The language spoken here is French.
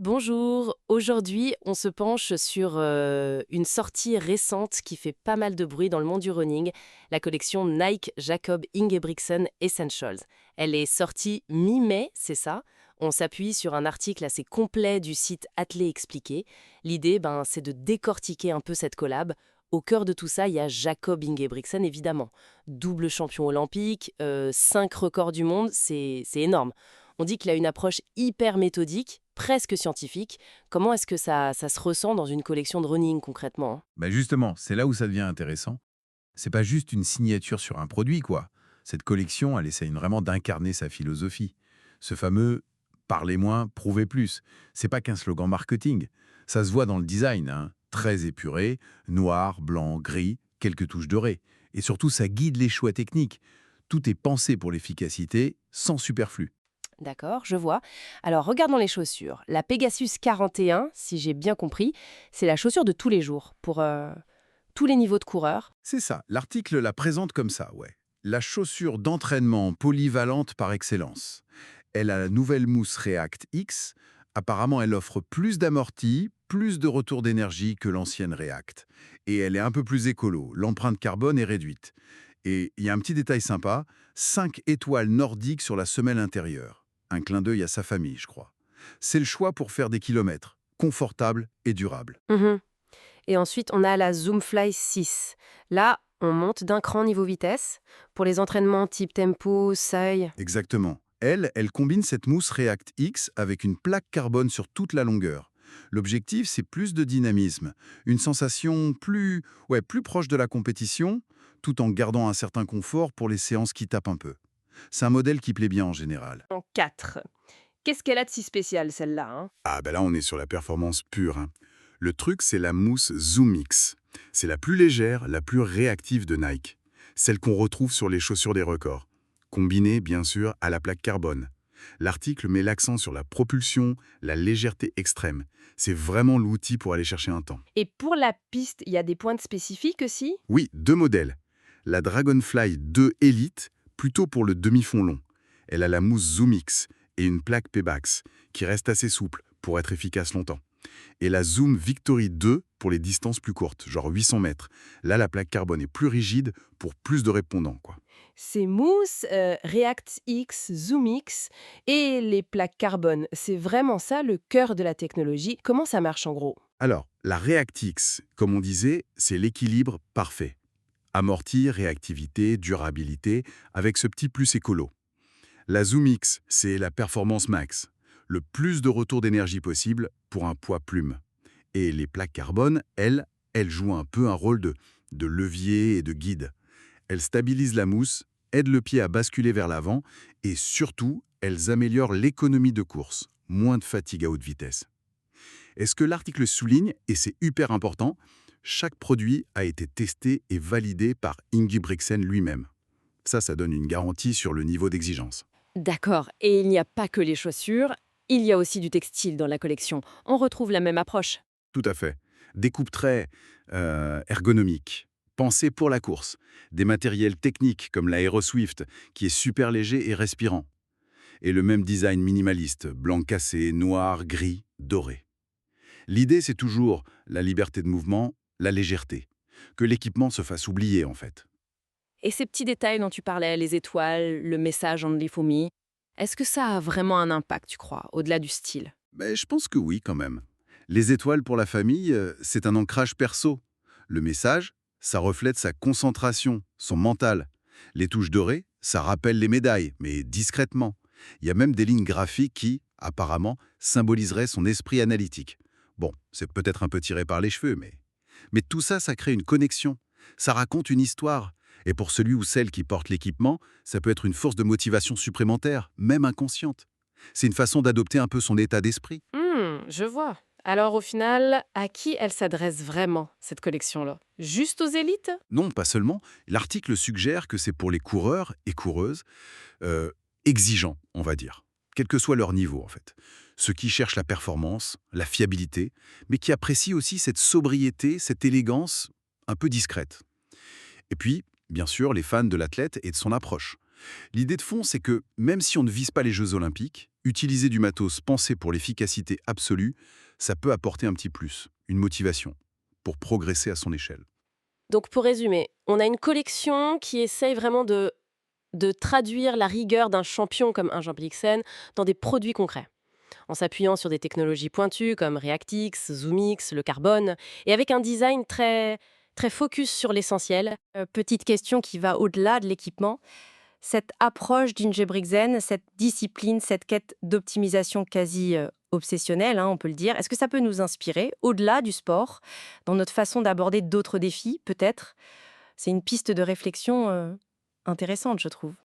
Bonjour, aujourd'hui on se penche sur une sortie récente qui fait pas mal de bruit dans le monde du running, la collection Nike Jacob Ingebrigtsen Essentials. Elle est sortie mi-mai, c'est ça. On s'appuie sur un article assez complet du site Athlé Expliqué. L'idée, c'est de décortiquer un peu cette collab. Au cœur de tout ça, il y a Jacob Ingebrigtsen évidemment. Double champion olympique, 5 records du monde, c'est énorme. On dit qu'il a une approche hyper méthodique, presque scientifique. Comment est-ce que ça se ressent dans une collection de running concrètement, hein? Justement, c'est là où ça devient intéressant. C'est pas juste une signature sur un produit, quoi. Cette collection, elle essaye vraiment d'incarner sa philosophie. Ce fameux «parlez moins, prouvez plus». C'est pas qu'un slogan marketing. Ça se voit dans le design, hein. Très épuré, noir, blanc, gris, quelques touches dorées. Et surtout, ça guide les choix techniques. Tout est pensé pour l'efficacité, sans superflu. D'accord, je vois. Alors regardons les chaussures. La Pegasus 41, si j'ai bien compris, c'est la chaussure de tous les jours, pour tous les niveaux de coureurs. C'est ça, l'article la présente comme ça, ouais. La chaussure d'entraînement polyvalente par excellence. Elle a la nouvelle mousse React X. Apparemment, elle offre plus d'amorti, plus de retour d'énergie que l'ancienne React. Et elle est un peu plus écolo, l'empreinte carbone est réduite. Et il y a un petit détail sympa, 5 étoiles nordiques sur la semelle intérieure. Un clin d'œil à sa famille, je crois. C'est le choix pour faire des kilomètres, confortable et durable. Mhm. Et ensuite, on a la Zoomfly 6. Là, on monte d'un cran niveau vitesse. Pour les entraînements type tempo, seuil. Exactement. Elle combine cette mousse React X avec une plaque carbone sur toute la longueur. L'objectif, c'est plus de dynamisme, une sensation plus proche de la compétition, tout en gardant un certain confort pour les séances qui tapent un peu. C'est un modèle qui plaît bien en général. En 4. Qu'est-ce qu'elle a de si spécial, celle-là, hein? Ah ben là, on est sur la performance pure, hein. Le truc, c'est la mousse ZoomX. C'est la plus légère, la plus réactive de Nike. Celle qu'on retrouve sur les chaussures des records. Combinée, bien sûr, à la plaque carbone. L'article met l'accent sur la propulsion, la légèreté extrême. C'est vraiment l'outil pour aller chercher un temps. Et pour la piste, il y a des pointes spécifiques aussi? Oui, deux modèles. La Dragonfly 2 Elite, plutôt pour le demi-fond long. Elle a la mousse ZoomX et une plaque Pebax, qui reste assez souple pour être efficace longtemps. Et la Zoom Victory 2 pour les distances plus courtes, genre 800 mètres. Là, la plaque carbone est plus rigide pour plus de répondants, quoi. Ces mousses, React X, Zoom X et les plaques carbone, c'est vraiment ça le cœur de la technologie. Comment ça marche en gros? Alors, la ReactX, comme on disait, c'est l'équilibre parfait. Amorti, réactivité, durabilité, avec ce petit plus écolo. La ZoomX, c'est la performance max. Le plus de retour d'énergie possible pour un poids plume. Et les plaques carbone, elles jouent un peu un rôle de levier et de guide. Elles stabilisent la mousse, aident le pied à basculer vers l'avant et surtout, elles améliorent l'économie de course, moins de fatigue à haute vitesse. Et ce que l'article souligne, et c'est hyper important, chaque produit a été testé et validé par Ingebrigtsen lui-même. Ça donne une garantie sur le niveau d'exigence. D'accord, et il n'y a pas que les chaussures, il y a aussi du textile dans la collection. On retrouve la même approche. Tout à fait. Des coupe-traits ergonomiques, pensés pour la course. Des matériels techniques comme l'Aeroswift, qui est super léger et respirant. Et le même design minimaliste, blanc cassé, noir, gris, doré. L'idée, c'est toujours la liberté de mouvement, la légèreté. Que l'équipement se fasse oublier, en fait. Et ces petits détails dont tu parlais, les étoiles, le message Only for me, est-ce que ça a vraiment un impact, tu crois, au-delà du style? Mais je pense que oui, quand même. Les étoiles pour la famille, c'est un ancrage perso. Le message, ça reflète sa concentration, son mental. Les touches dorées, ça rappelle les médailles, mais discrètement. Il y a même des lignes graphiques qui, apparemment, symboliseraient son esprit analytique. Bon, c'est peut-être un peu tiré par les cheveux, mais tout ça, ça crée une connexion. Ça raconte une histoire. Et pour celui ou celle qui porte l'équipement, ça peut être une force de motivation supplémentaire, même inconsciente. C'est une façon d'adopter un peu son état d'esprit. Je vois. Alors au final, à qui elle s'adresse vraiment, cette collection-là? Juste aux élites? Non, pas seulement. L'article suggère que c'est pour les coureurs et coureuses exigeants, on va dire, quel que soit leur niveau en fait. Ceux qui cherchent la performance, la fiabilité, mais qui apprécient aussi cette sobriété, cette élégance un peu discrète. Et puis, bien sûr, les fans de l'athlète et de son approche. L'idée de fond, c'est que même si on ne vise pas les Jeux Olympiques, Utiliser du matos pensé pour l'efficacité absolue, ça peut apporter un petit plus, une motivation, pour progresser à son échelle. Donc pour résumer, on a une collection qui essaye vraiment de traduire la rigueur d'un champion comme un Jean Blixen dans des produits concrets, en s'appuyant sur des technologies pointues comme ReactX, ZoomX, le carbone, et avec un design très focus sur l'essentiel. Petite question qui va au-delà de l'équipement. Cette approche d'Ingebrigtsen, cette discipline, cette quête d'optimisation quasi obsessionnelle, hein, on peut le dire, est-ce que ça peut nous inspirer au-delà du sport, dans notre façon d'aborder d'autres défis, peut-être? C'est une piste de réflexion intéressante, je trouve.